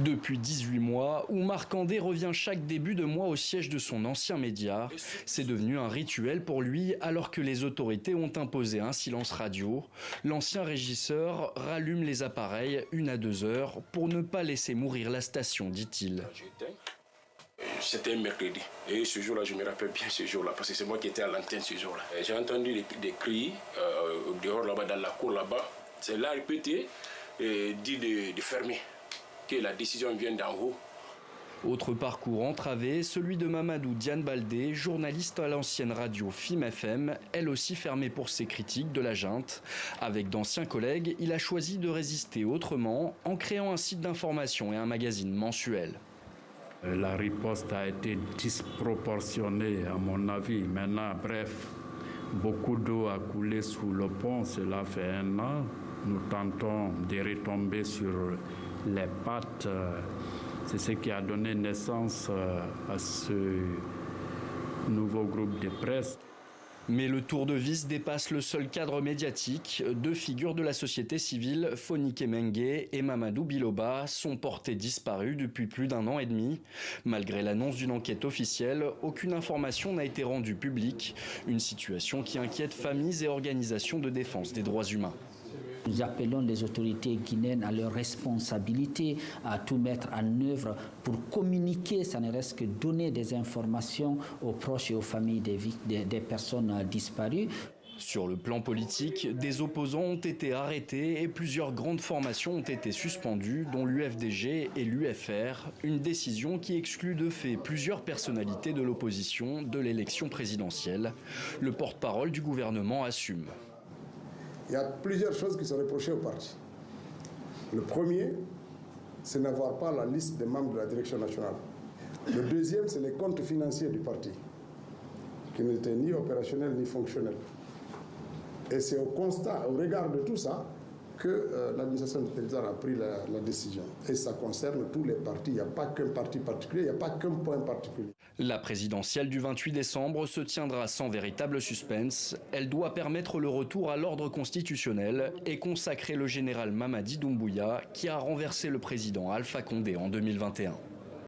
Depuis 18 mois, Oumar Kandé revient chaque début de mois au siège de son ancien média. C'est devenu un rituel pour lui alors que les autorités ont imposé un silence radio. L'ancien régisseur rallume les appareils 1 à 2 heures pour ne pas laisser mourir la station, dit-il. C'était un mercredi et ce jour-là, je me rappelle bien ce jour-là parce que c'est moi qui étais à l'antenne ce jour-là. J'ai entendu des cris dehors là-bas, dans la cour là-bas. C'est là répété et dit de fermer, que la décision vient d'en haut. Autre parcours entravé, celui de Mamadou Diane Baldé, journaliste à l'ancienne radio FIM FM, elle aussi fermée pour ses critiques de la junte. Avec d'anciens collègues, il a choisi de résister autrement en créant un site d'information et un magazine mensuel. La riposte a été disproportionnée à mon avis. Maintenant, bref, beaucoup d'eau a coulé sous le pont, cela fait 1 an. Nous tentons de retomber sur les pattes. C'est ce qui a donné naissance à ce nouveau groupe de presse. Mais le tour de vis dépasse le seul cadre médiatique. 2 figures de la société civile, Fonike Mengue et Mamadou Biloba, sont portés disparus depuis plus d'1 an et demi. Malgré l'annonce d'une enquête officielle, aucune information n'a été rendue publique. Une situation qui inquiète familles et organisations de défense des droits humains. Nous appelons les autorités guinéennes à leur responsabilité, à tout mettre en œuvre pour communiquer, ça ne reste que donner des informations aux proches et aux familles des personnes disparues. Sur le plan politique, des opposants ont été arrêtés et plusieurs grandes formations ont été suspendues, dont l'UFDG et l'UFR. Une décision qui exclut de fait plusieurs personnalités de l'opposition de l'élection présidentielle. Le porte-parole du gouvernement assume. Il y a plusieurs choses qui sont reprochées au parti. Le premier, c'est n'avoir pas la liste des membres de la direction nationale. Le deuxième, c'est les comptes financiers du parti, qui n'étaient ni opérationnels ni fonctionnels. Et c'est au constat, au regard de tout ça, que l'administration du territoire a pris la décision. Et ça concerne tous les partis. Il n'y a pas qu'un parti particulier, il n'y a pas qu'un point particulier. La présidentielle du 28 décembre se tiendra sans véritable suspense. Elle doit permettre le retour à l'ordre constitutionnel et consacrer le général Mamadi Doumbouya qui a renversé le président Alpha Condé en 2021.